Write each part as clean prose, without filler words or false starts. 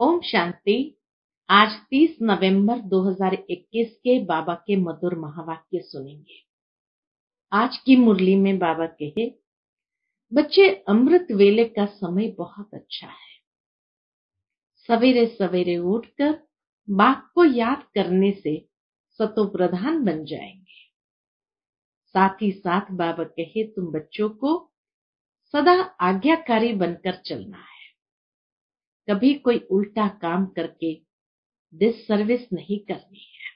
ओम शांति। आज 30 नवंबर 2021 के बाबा के मधुर महावाक्य सुनेंगे। आज की मुरली में बाबा कहे, बच्चे अमृत वेले का समय बहुत अच्छा है। सवेरे सवेरे उठकर बाप को याद करने से सतो प्रधान बन जाएंगे। साथ ही साथ बाबा कहे, तुम बच्चों को सदा आज्ञाकारी बनकर चलना है। कभी कोई उल्टा काम करके डिससर्विस नहीं करनी है।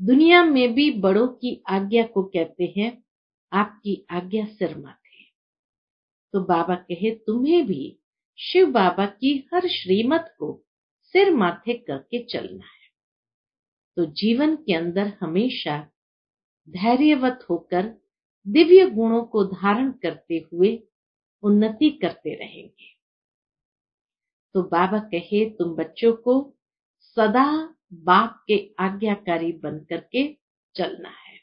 दुनिया में भी बड़ों की आज्ञा को कहते हैं आपकी आज्ञा सिर माथे। तो बाबा कहे, तुम्हें भी शिव बाबा की हर श्रीमत को सिर माथे करके चलना है। तो जीवन के अंदर हमेशा धैर्यवत होकर दिव्य गुणों को धारण करते हुए उन्नति करते रहेंगे। तो बाबा कहे, तुम बच्चों को सदा बाप के आज्ञाकारी बन करके चलना है।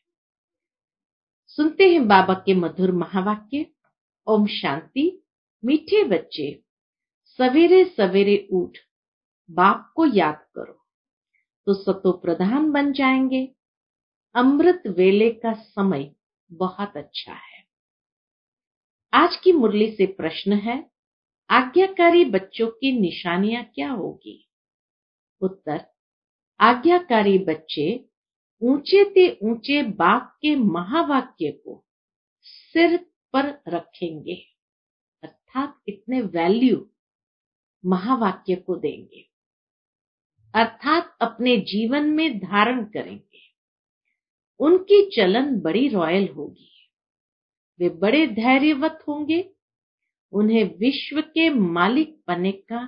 सुनते हैं बाबा के मधुर महावाक्य। ओम शांति। मीठे बच्चे, सवेरे सवेरे उठ बाप को याद करो तो सतो प्रधान बन जाएंगे। अमृत वेले का समय बहुत अच्छा है। आज की मुरली से प्रश्न है, आज्ञाकारी बच्चों की निशानियां क्या होगी? उत्तर, आज्ञाकारी बच्चे ऊंचे ते ऊंचे बाप के महावाक्य को सिर पर रखेंगे, अर्थात इतने वैल्यू महावाक्य को देंगे, अर्थात अपने जीवन में धारण करेंगे। उनकी चलन बड़ी रॉयल होगी। वे बड़े धैर्यवत होंगे। उन्हें विश्व के मालिक बनने का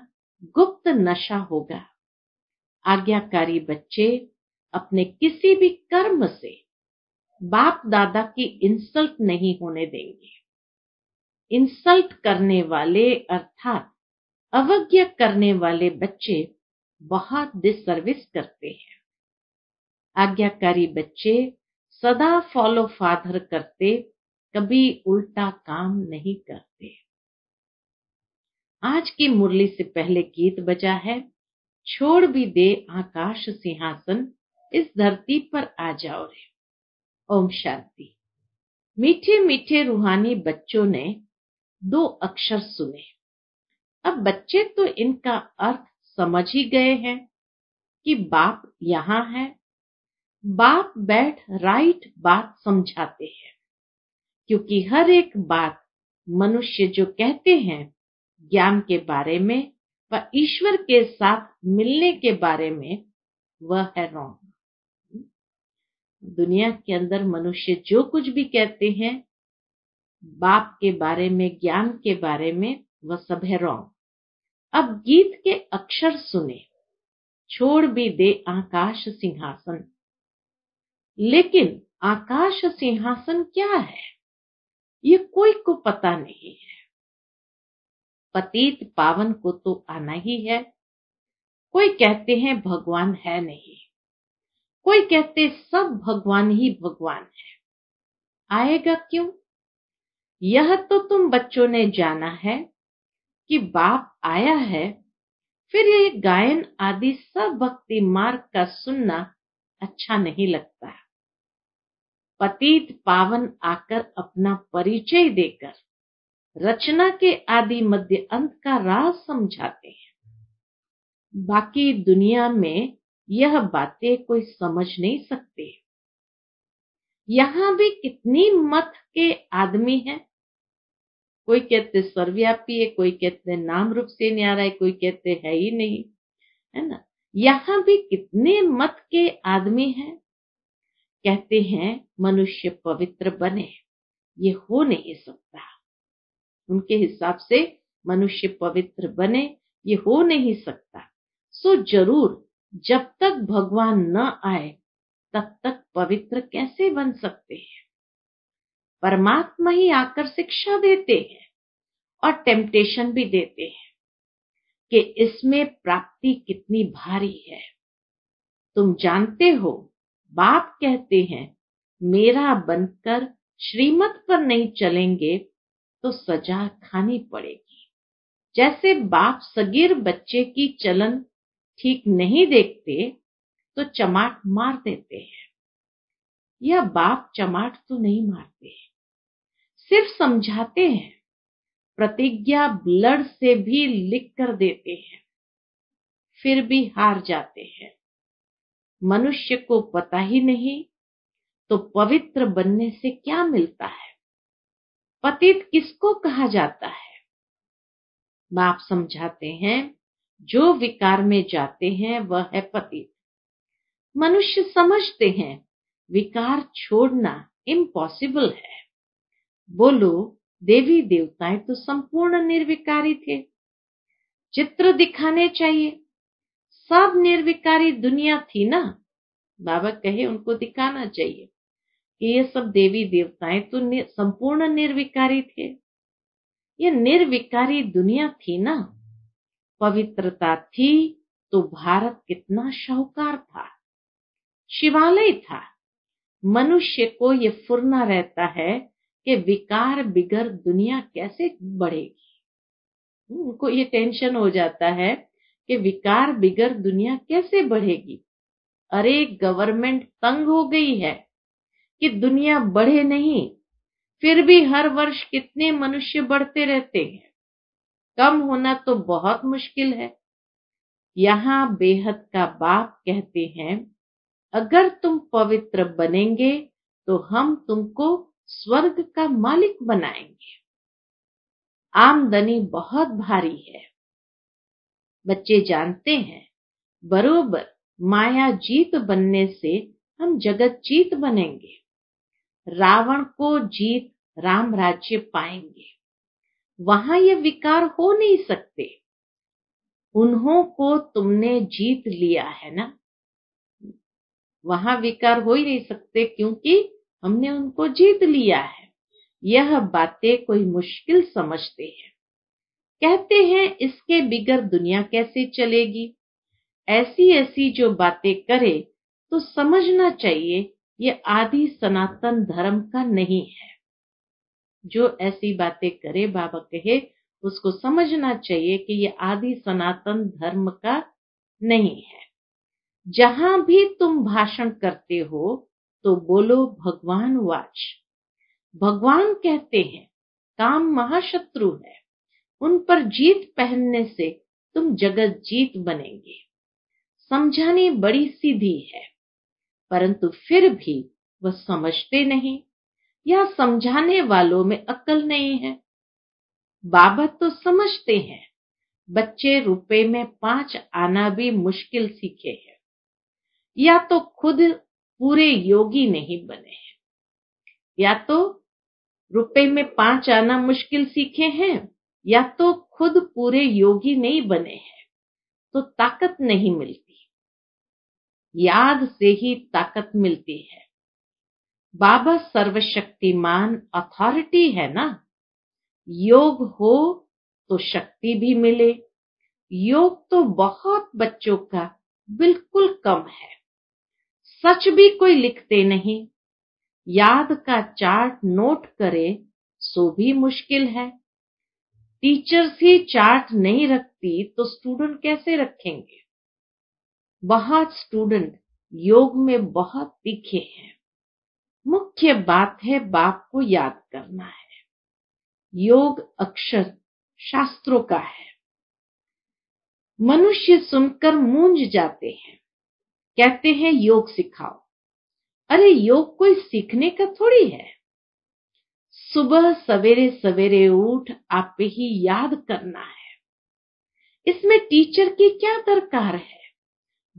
गुप्त नशा होगा। आज्ञाकारी बच्चे अपने किसी भी कर्म से बाप दादा की इंसल्ट नहीं होने देंगे। इंसल्ट करने वाले अर्थात अवज्ञा करने वाले बच्चे बहुत डिससर्विस करते हैं। आज्ञाकारी बच्चे सदा फॉलो फादर करते, कभी उल्टा काम नहीं करते। आज की मुरली से पहले गीत बजा है, छोड़ भी दे आकाश सिंहासन, इस धरती पर आ जाओ रे। ओम शांति। मीठे मीठे रूहानी बच्चों ने 2 अक्षर सुने। अब बच्चे तो इनका अर्थ समझ ही गए हैं कि बाप यहाँ है। बाप बैठ राइट बात समझाते हैं, क्योंकि हर एक बात मनुष्य जो कहते हैं ज्ञान के बारे में व ईश्वर के साथ मिलने के बारे में, वह है रॉन्ग। दुनिया के अंदर मनुष्य जो कुछ भी कहते हैं बाप के बारे में, ज्ञान के बारे में, वह सब है रॉन्ग। अब गीत के अक्षर सुने, छोड़ भी दे आकाश सिंहासन। लेकिन आकाश सिंहासन क्या है, ये कोई को पता नहीं है। पतित पावन को तो आना ही है। कोई कहते हैं भगवान है नहीं, कोई कहते सब भगवान ही भगवान है। आएगा क्यों? यह तो तुम बच्चों ने जाना है कि बाप आया है। फिर ये गायन आदि सब भक्ति मार्ग का सुनना अच्छा नहीं लगता। पतित पावन आकर अपना परिचय देकर रचना के आदि मध्य अंत का राज समझाते हैं। बाकी दुनिया में यह बातें कोई समझ नहीं सकते। यहाँ भी कितनी मत के आदमी हैं। कोई कहते सर्वव्यापी है, कोई कहते नाम रूप से नहीं आ रहा है, कोई कहते है ही नहीं, है ना। यहाँ भी कितने मत के आदमी हैं। कहते हैं मनुष्य पवित्र बने, ये हो नहीं सकता। उनके हिसाब से मनुष्य पवित्र बने, ये हो नहीं सकता। सो जरूर जब तक भगवान न आए तब तक पवित्र कैसे बन सकते हैं। परमात्मा ही आकर शिक्षा देते हैं और टेम्पटेशन भी देते हैं कि इसमें प्राप्ति कितनी भारी है। तुम जानते हो, बाप कहते हैं मेरा बनकर श्रीमत पर नहीं चलेंगे तो सजा खानी पड़ेगी। जैसे बाप सगीर बच्चे की चलन ठीक नहीं देखते तो चमाट मार देते हैं, या बाप चमाट तो नहीं मारते, सिर्फ समझाते हैं, प्रतिज्ञा ब्लड से भी लिख कर देते हैं, फिर भी हार जाते हैं। मनुष्य को पता ही नहीं तो पवित्र बनने से क्या मिलता है? पतित किसको कहा जाता है? बाप समझाते हैं, जो विकार में जाते हैं वह है पतित। मनुष्य समझते हैं विकार छोड़ना इम्पॉसिबल है। बोलो, देवी देवताएं तो संपूर्ण निर्विकारी थे। चित्र दिखाने चाहिए, सब निर्विकारी दुनिया थी ना। बाबा कहे उनको दिखाना चाहिए कि ये सब देवी देवताएं तो संपूर्ण निर्विकारी थे। ये निर्विकारी दुनिया थी ना। पवित्रता थी तो भारत कितना शाहूकार था, शिवालय था। मनुष्य को ये फुरना रहता है कि विकार बिगर दुनिया कैसे बढ़ेगी। उनको ये टेंशन हो जाता है कि विकार बिगर दुनिया कैसे बढ़ेगी। अरे गवर्नमेंट तंग हो गई है कि दुनिया बढ़े नहीं, फिर भी हर वर्ष कितने मनुष्य बढ़ते रहते हैं। कम होना तो बहुत मुश्किल है। यहाँ बेहद का बाप कहते हैं, अगर तुम पवित्र बनेंगे तो हम तुमको स्वर्ग का मालिक बनाएंगे। आमदनी बहुत भारी है। बच्चे जानते हैं बरोबर माया जीत बनने से हम जगत जीत बनेंगे। रावण को जीत राम राज्य पाएंगे। वहां ये विकार हो नहीं सकते। उन्हों को तुमने जीत लिया है ना, वहां विकार हो ही नहीं सकते क्योंकि हमने उनको जीत लिया है। यह बातें कोई मुश्किल समझते हैं, कहते हैं इसके बिगर दुनिया कैसे चलेगी। ऐसी ऐसी जो बातें करे तो समझना चाहिए ये आदि सनातन धर्म का नहीं है। जो ऐसी बातें करे, बाबा कहे उसको समझना चाहिए कि ये आदि सनातन धर्म का नहीं है। जहां भी तुम भाषण करते हो तो बोलो भगवान वाच। भगवान कहते हैं काम महाशत्रु है, उन पर जीत पहनने से तुम जगत जीत बनेंगे। समझानी बड़ी सीधी है, परंतु फिर भी वह समझते नहीं, या समझाने वालों में अक्ल नहीं है। बाबा तो समझते हैं बच्चे रुपए में 5 आना भी मुश्किल सीखे हैं, या तो खुद पूरे योगी नहीं बने हैं, या तो रुपए में 5 आना मुश्किल सीखे हैं, या तो खुद पूरे योगी नहीं बने हैं, तो ताकत नहीं मिलती। याद से ही ताकत मिलती है। बाबा सर्वशक्तिमान अथॉरिटी है ना। योग हो तो शक्ति भी मिले। योग तो बहुत बच्चों का बिल्कुल कम है। सच भी कोई लिखते नहीं। याद का चार्ट नोट करे सो भी मुश्किल है। टीचर्स ही चार्ट नहीं रखती तो स्टूडेंट कैसे रखेंगे। बहुत स्टूडेंट योग में बहुत तीखे हैं। मुख्य बात है बाप को याद करना है। योग अक्षर शास्त्रों का है। मनुष्य सुनकर मूंझ जाते हैं, कहते हैं योग सिखाओ। अरे योग कोई सीखने का थोड़ी है। सुबह सवेरे सवेरे उठ आप ही याद करना है। इसमें टीचर की क्या दरकार है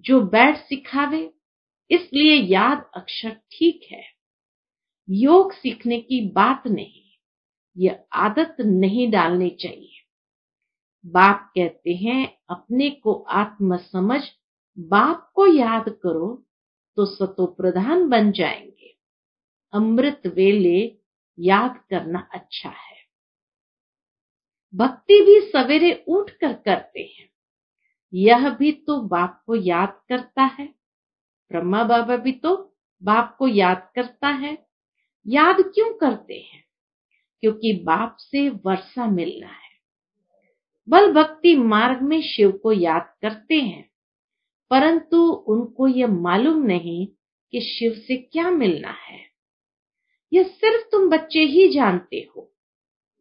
जो बैठ सिखावे। इसलिए याद अक्षर ठीक है। योग सीखने की बात नहीं, यह आदत नहीं डालनी चाहिए। बाप कहते हैं अपने को आत्म समझ बाप को याद करो तो सतो प्रधान बन जाएंगे। अमृत वेले याद करना अच्छा है। भक्ति भी सवेरे उठ कर करते हैं, यह भी तो बाप को याद करता है। ब्रह्मा बाबा भी तो बाप को याद करता है। याद क्यों करते हैं? क्योंकि बाप से वर्षा मिलना है। बल भक्ति मार्ग में शिव को याद करते हैं, परंतु उनको यह मालूम नहीं कि शिव से क्या मिलना है। यह सिर्फ तुम बच्चे ही जानते हो।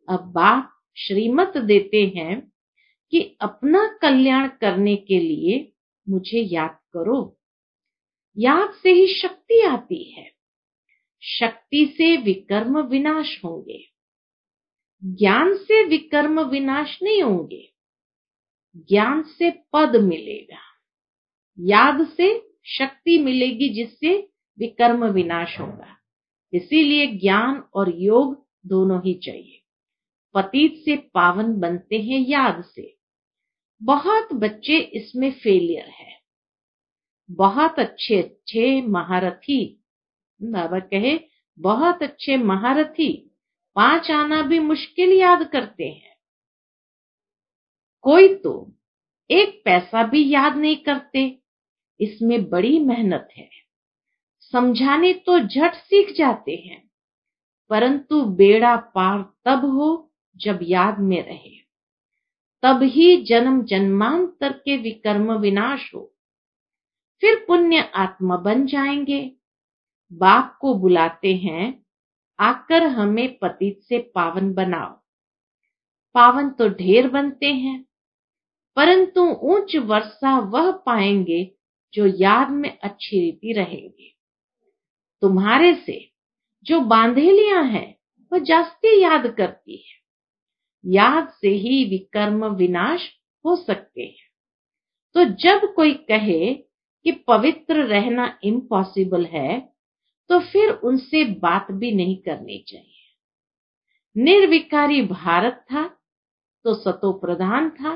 अब बाप श्रीमत देते हैं कि अपना कल्याण करने के लिए मुझे याद करो। याद से ही शक्ति आती है, शक्ति से विकर्म विनाश होंगे। ज्ञान से विकर्म विनाश नहीं होंगे, ज्ञान से पद मिलेगा। याद से शक्ति मिलेगी जिससे विकर्म विनाश होगा। इसीलिए ज्ञान और योग दोनों ही चाहिए। पतित से पावन बनते हैं याद से। बहुत बच्चे इसमें फेलियर है। बहुत अच्छे अच्छे महारथी, बाबा कहे बहुत अच्छे महारथी 5 आना भी मुश्किल याद करते हैं। कोई तो 1 पैसा भी याद नहीं करते। इसमें बड़ी मेहनत है। समझाने तो झट सीख जाते हैं, परंतु बेड़ा पार तब हो जब याद में रहे। तब ही जन्म जन्मांतर के विकर्म विनाश हो। फिर पुण्य आत्मा बन जाएंगे। बाप को बुलाते हैं, आकर हमें पतित से पावन बनाओ। पावन तो ढेर बनते हैं, परंतु उच्च वर्षा वह पाएंगे जो याद में अच्छी रीति रहेंगे। तुम्हारे से जो बांधेलियां हैं वह जास्ती याद करती है। याद से ही विकर्म विनाश हो सकते हैं। तो जब कोई कहे कि पवित्र रहना इम्पॉसिबल है, तो फिर उनसे बात भी नहीं करनी चाहिए। निर्विकारी भारत था तो सतो प्रधान था,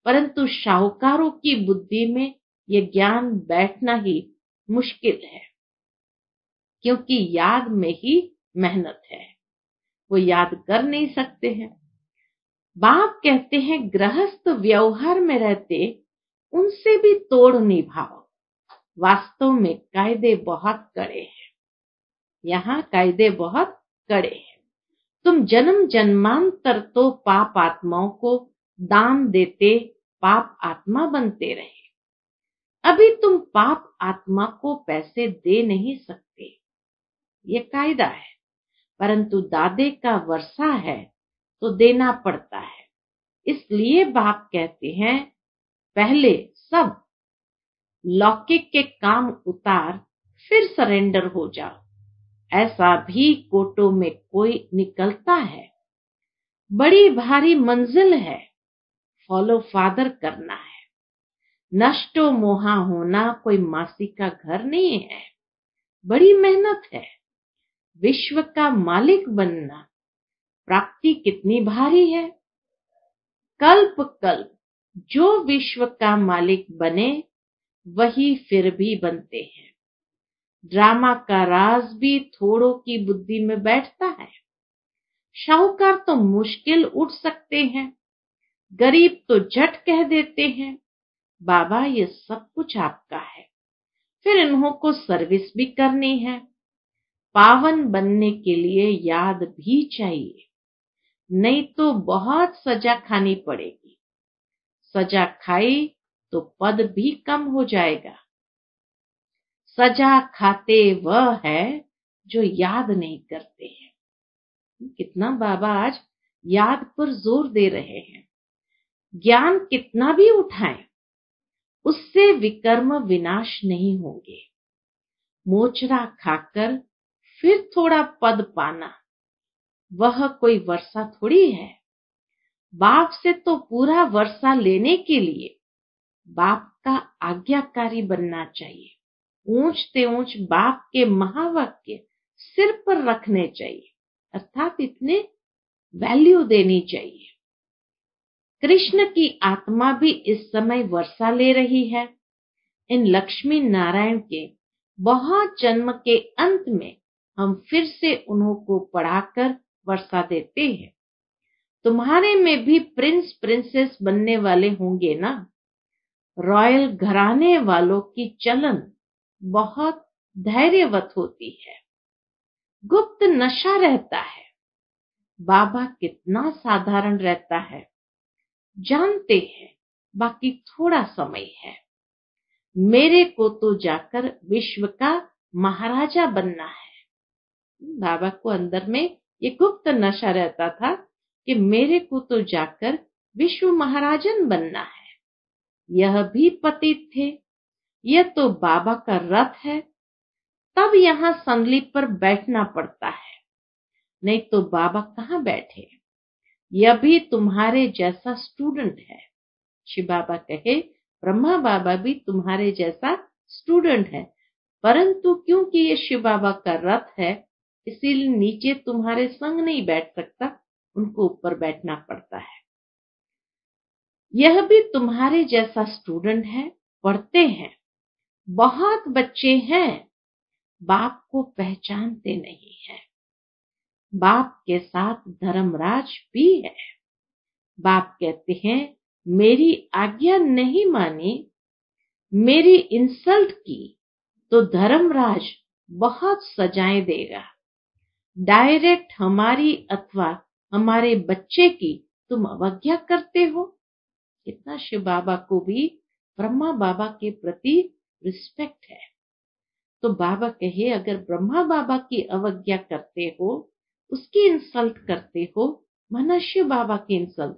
परंतु शाहूकारों की बुद्धि में यह ज्ञान बैठना ही मुश्किल है, क्योंकि याद में ही मेहनत है। वो याद कर नहीं सकते हैं। बाप कहते हैं गृहस्थ व्यवहार में रहते उनसे भी तोड़ निभाओ। वास्तव में कायदे बहुत कड़े हैं। यहाँ कायदे बहुत कड़े हैं। तुम जन्म जन्मांतर तो पाप आत्माओं को दान देते पाप आत्मा बनते रहे। अभी तुम पाप आत्मा को पैसे दे नहीं सकते, ये कायदा है। परंतु दादे का वर्षा है तो देना पड़ता है। इसलिए बाप कहते हैं पहले सब लौकिक के काम उतार, फिर सरेंडर हो जाओ। ऐसा भी कोटों में कोई निकलता है। बड़ी भारी मंजिल है, फॉलो फादर करना है। नष्टो मोहा होना कोई मासी का घर नहीं है, बड़ी मेहनत है। विश्व का मालिक बनना प्राप्ति कितनी भारी है। कल्प कल्प जो विश्व का मालिक बने वही फिर भी बनते हैं। ड्रामा का राज भी थोड़ों की बुद्धि में बैठता है। शाहूकार तो मुश्किल उठ सकते हैं, गरीब तो झट कह देते हैं बाबा ये सब कुछ आपका है। फिर इन्हों को सर्विस भी करनी है। पावन बनने के लिए याद भी चाहिए, नहीं तो बहुत सजा खानी पड़ेगी। सजा खाई तो पद भी कम हो जाएगा। सजा खाते वह है जो याद नहीं करते हैं। कितना बाबा आज याद पर जोर दे रहे हैं। ज्ञान कितना भी उठाएं, उससे विकर्म विनाश नहीं होंगे। मोचरा खाकर फिर थोड़ा पद पाना वह कोई वर्षा थोड़ी है। बाप से तो पूरा वर्षा लेने के लिए बाप का आज्ञाकारी बनना चाहिए। ऊंचते ऊंच बाप के महावाक्य सिर पर रखने चाहिए, अर्थात इतने वैल्यू देनी चाहिए। कृष्ण की आत्मा भी इस समय वर्षा ले रही है। इन लक्ष्मी नारायण के बहुत जन्म के अंत में हम फिर से उन्हों को पढ़ाकर वर्षा देते हैं। तुम्हारे में भी प्रिंस प्रिंसेस बनने वाले होंगे ना। रॉयल घराने वालों की चलन बहुत धैर्यवत होती है। गुप्त नशा रहता है। बाबा कितना साधारण रहता है। जानते हैं बाकी थोड़ा समय है। मेरे को तो जाकर विश्व का महाराजा बनना है। बाबा को अंदर में ये गुप्त नशा रहता था कि मेरे को तो जाकर विश्व महाराजन बनना है। यह भी पतित थे, यह तो बाबा का रथ है, तब यहाँ संदली पर बैठना पड़ता है, नहीं तो बाबा कहाँ बैठे। यह भी तुम्हारे जैसा स्टूडेंट है। शिव बाबा कहे ब्रह्मा बाबा भी तुम्हारे जैसा स्टूडेंट है, परंतु क्योंकि ये शिव बाबा का रथ है इसीलिए नीचे तुम्हारे संग नहीं बैठ सकता, उनको ऊपर बैठना पड़ता है। यह भी तुम्हारे जैसा स्टूडेंट है, पढ़ते हैं, बहुत बच्चे हैं, बाप को पहचानते नहीं है। बाप के साथ धर्मराज भी है। बाप कहते हैं मेरी आज्ञा नहीं मानी, मेरी इंसल्ट की तो धर्मराज बहुत सजाएं देगा। डायरेक्ट हमारी अथवा हमारे बच्चे की तुम अवज्ञा करते हो। कितना शिव बाबा को भी ब्रह्मा बाबा के प्रति रिस्पेक्ट है। तो बाबा कहे अगर ब्रह्मा बाबा की अवज्ञा करते हो, उसकी इंसल्ट करते हो, माना शिव बाबा की इंसल्ट,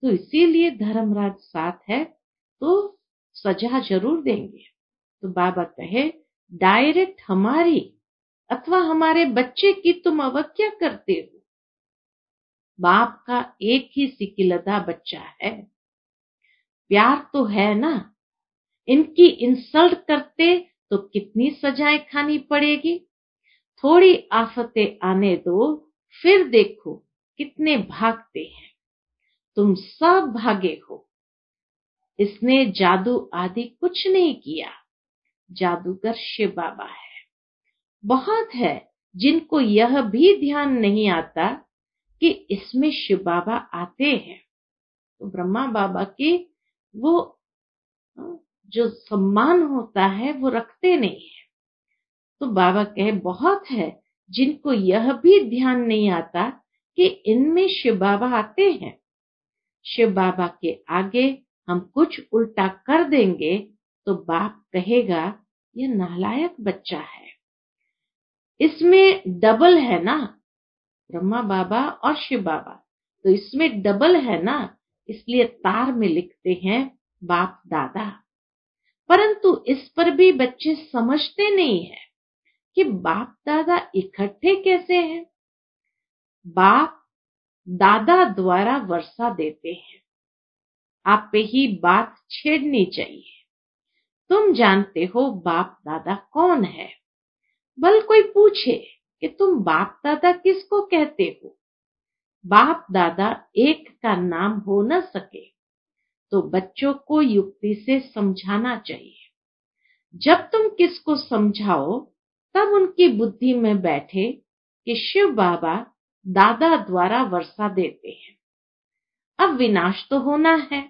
तो इसीलिए धर्मराज साथ है तो सजा जरूर देंगे। तो बाबा कहे डायरेक्ट हमारी अथवा हमारे बच्चे की तुम अवज्ञा करते हो। बाप का एक ही सिकिलदा बच्चा है, प्यार तो है ना। इनकी इंसल्ट करते तो कितनी सजाएं खानी पड़ेगी। थोड़ी आफतें आने दो, फिर देखो कितने भागते हैं। तुम सब भागे हो। इसने जादू आदि कुछ नहीं किया, जादूगर शिव बाबा है। बहुत है जिनको यह भी ध्यान नहीं आता कि इसमें शिव बाबा आते हैं। तो ब्रह्मा बाबा की वो जो सम्मान होता है वो रखते नहीं है। तो बाबा कहे बहुत है जिनको यह भी ध्यान नहीं आता कि इनमें शिव बाबा आते हैं। शिव बाबा के आगे हम कुछ उल्टा कर देंगे तो बाप कहेगा यह नालायक बच्चा है। इसमें डबल है ना, ब्रह्मा बाबा और शिव बाबा, तो इसमें डबल है ना, इसलिए तार में लिखते हैं बाप दादा। परंतु इस पर भी बच्चे समझते नहीं है कि बाप दादा इकट्ठे कैसे हैं। बाप दादा द्वारा वर्षा देते हैं। आप पे ही बात छेड़नी चाहिए। तुम जानते हो बाप दादा कौन है। भल कोई पूछे कि तुम बाप दादा किसको कहते हो। बाप दादा एक का नाम हो न सके तो बच्चों को युक्ति से समझाना चाहिए। जब तुम किसको समझाओ तब उनकी बुद्धि में बैठे कि शिव बाबा दादा द्वारा वर्षा देते हैं। अब विनाश तो होना है,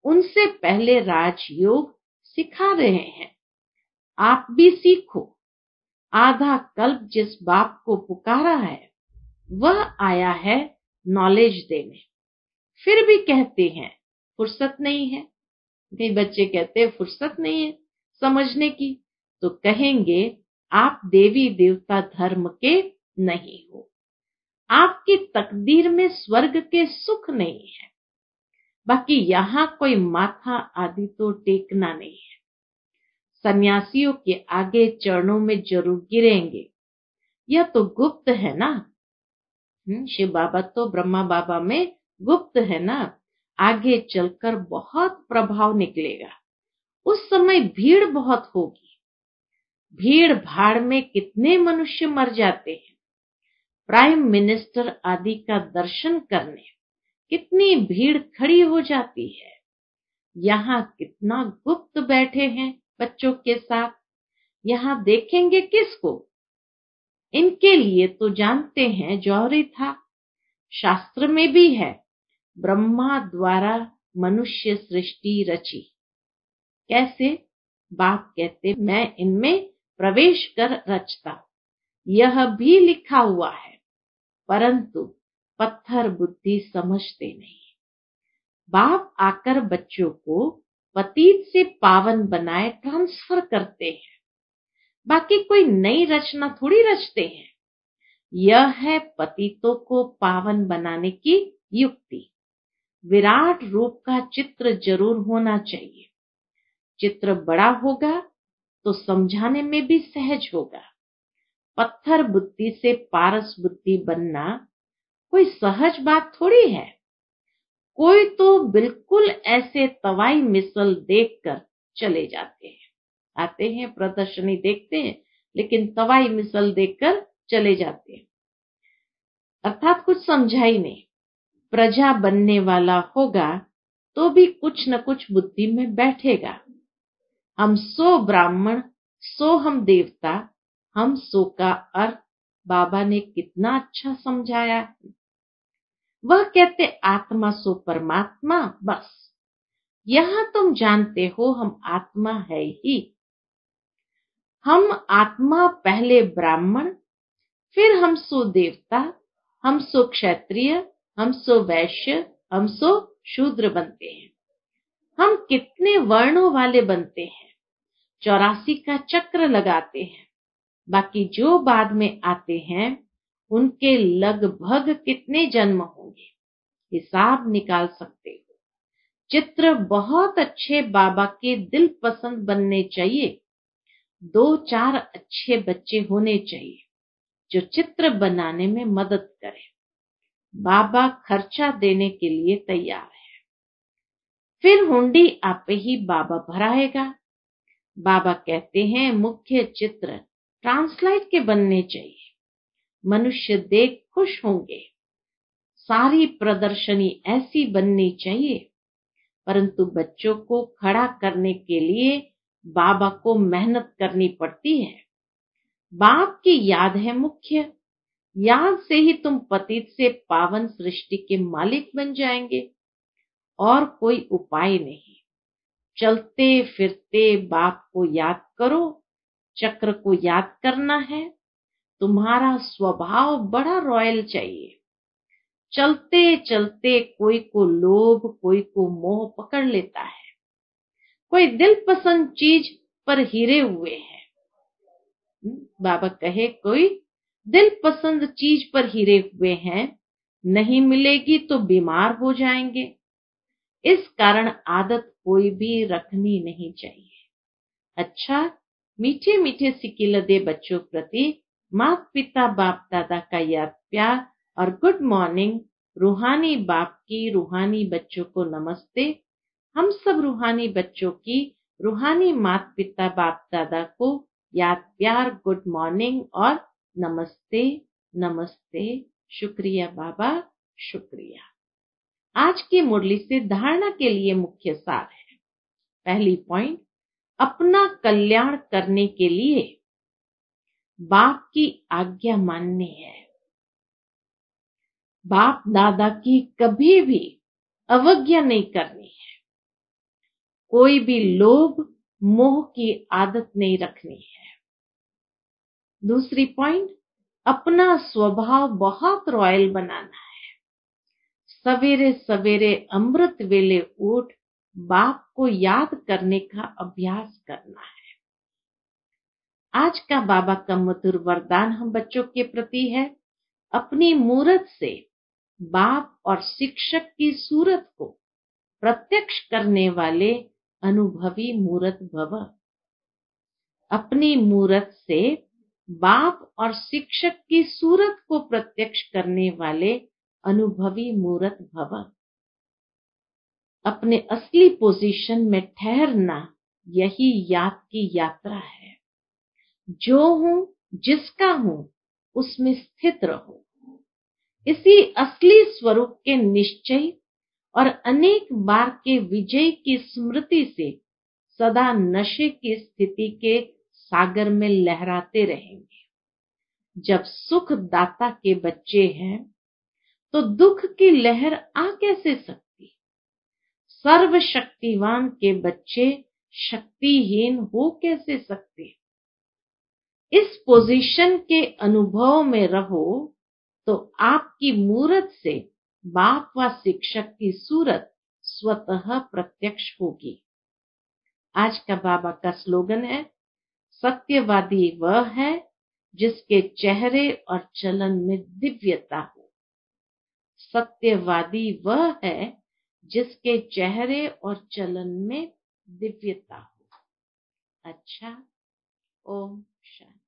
उनसे पहले राजयोग सिखा रहे हैं। आप भी सीखो। आधा कल्प जिस बाप को पुकारा है वह आया है नॉलेज देने, फिर भी कहते हैं फुर्सत नहीं है। कई बच्चे कहते हैं फुर्सत नहीं है समझने की, तो कहेंगे आप देवी देवता धर्म के नहीं हो, आपकी तकदीर में स्वर्ग के सुख नहीं है। बाकी यहाँ कोई माथा आदि तो टेकना नहीं है। सन्यासियों के आगे चरणों में जरूर गिरेंगे, यह तो गुप्त है ना। शिव बाबा तो ब्रह्मा बाबा में गुप्त है ना, आगे चलकर बहुत प्रभाव निकलेगा। उस समय भीड़ बहुत होगी। भीड़ भाड़ में कितने मनुष्य मर जाते हैं। प्राइम मिनिस्टर आदि का दर्शन करने कितनी भीड़ खड़ी हो जाती है। यहाँ कितना गुप्त बैठे हैं बच्चों के साथ। यहाँ देखेंगे किसको। इनके लिए तो जानते हैं जौहरी था, शास्त्र में भी है ब्रह्मा द्वारा मनुष्य सृष्टि रची। कैसे? बाप कहते मैं इनमें प्रवेश कर रचता हूं, यह भी लिखा हुआ है, परंतु पत्थर बुद्धि समझते नहीं। बाप आकर बच्चों को पतित से पावन बनाए ट्रांसफर करते हैं। बाकी कोई नई रचना थोड़ी रचते हैं। यह है पतितों को पावन बनाने की युक्ति। विराट रूप का चित्र जरूर होना चाहिए। चित्र बड़ा होगा तो समझाने में भी सहज होगा। पत्थर बुद्धि से पारस बुद्धि बनना कोई सहज बात थोड़ी है। कोई तो बिल्कुल ऐसे तवाई मिसल देखकर चले जाते हैं, आते हैं प्रदर्शनी देखते हैं, लेकिन तवाई मिसल देखकर चले जाते हैं, अर्थात कुछ समझा ही नहीं। प्रजा बनने वाला होगा तो भी कुछ न कुछ बुद्धि में बैठेगा। हम सो ब्राह्मण, सो हम देवता, हम सो का अर्थ बाबा ने कितना अच्छा समझाया है। वह कहते आत्मा सो परमात्मा, बस यहां तुम जानते हो हम आत्मा है ही। हम आत्मा पहले ब्राह्मण, फिर हम सो देवता, हम सो क्षत्रिय, हम सो वैश्य, हम सो शूद्र बनते हैं। हम कितने वर्णों वाले बनते हैं, 84 का चक्र लगाते हैं। बाकी जो बाद में आते हैं उनके लगभग कितने जन्म होंगे, हिसाब निकाल सकते हो। चित्र बहुत अच्छे बाबा के दिल पसंद बनने चाहिए। 2-4 अच्छे बच्चे होने चाहिए जो चित्र बनाने में मदद करें। बाबा खर्चा देने के लिए तैयार है। फिर हुंडी आपे ही बाबा भराएगा। बाबा कहते हैं मुख्य चित्र ट्रांसलाइट के बनने चाहिए। मनुष्य देख खुश होंगे। सारी प्रदर्शनी ऐसी बननी चाहिए, परंतु बच्चों को खड़ा करने के लिए बाबा को मेहनत करनी पड़ती है। बाप की याद है मुख्य। याद से ही तुम पतित से पावन सृष्टि के मालिक बन जाएंगे, और कोई उपाय नहीं। चलते फिरते बाप को याद करो। चक्र को याद करना है। तुम्हारा स्वभाव बड़ा रॉयल चाहिए। चलते चलते कोई को लोभ, कोई को मोह पकड़ लेता है। कोई दिल पसंद चीज पर हिरे हुए है। बाबा कहे कोई दिल पसंद चीज पर हिरे हुए हैं, नहीं मिलेगी तो बीमार हो जाएंगे। इस कारण आदत कोई भी रखनी नहीं चाहिए। अच्छा, मीठे मीठे सिकिलदे बच्चों प्रति माता पिता बाप दादा का याद प्यार और गुड मॉर्निंग। रूहानी बाप की रूहानी बच्चों को नमस्ते। हम सब रूहानी बच्चों की रूहानी माता पिता बाप दादा को याद प्यार, गुड मॉर्निंग और नमस्ते नमस्ते। शुक्रिया बाबा, शुक्रिया। आज की मुरली से धारणा के लिए मुख्य सार है। पहली पॉइंट, अपना कल्याण करने के लिए बाप की आज्ञा माननी है। बाप दादा की कभी भी अवज्ञा नहीं करनी है। कोई भी लोभ मोह की आदत नहीं रखनी है। दूसरी पॉइंट, अपना स्वभाव बहुत रॉयल बनाना है। सवेरे सवेरे अमृत वेले उठ बाप को याद करने का अभ्यास करना है। आज का बाबा का मधुर वरदान हम बच्चों के प्रति है, अपनी मूरत से बाप और शिक्षक की सूरत को प्रत्यक्ष करने वाले अनुभवी मूरत भव। अपनी मूरत से बाप और शिक्षक की सूरत को प्रत्यक्ष करने वाले अनुभवी मूरत भव। अपने असली पोजीशन में ठहरना, यही याद की यात्रा है। जो हूं, जिसका हूं, उसमें स्थित रहो। इसी असली स्वरूप के निश्चय और अनेक बार के विजय की स्मृति से सदा नशे की स्थिति के सागर में लहराते रहेंगे। जब सुख दाता के बच्चे हैं तो दुख की लहर आ कैसे सकती। सर्वशक्तिवान के बच्चे शक्तिहीन हो कैसे सकते। इस पोजीशन के अनुभव में रहो तो आपकी मूरत से बाप व शिक्षक की सूरत स्वतः प्रत्यक्ष होगी। आज का बाबा का स्लोगन है, सत्यवादी वह है जिसके चेहरे और चलन में दिव्यता हो। सत्यवादी वह है जिसके चेहरे और चलन में दिव्यता हो। अच्छा, ओम शांति।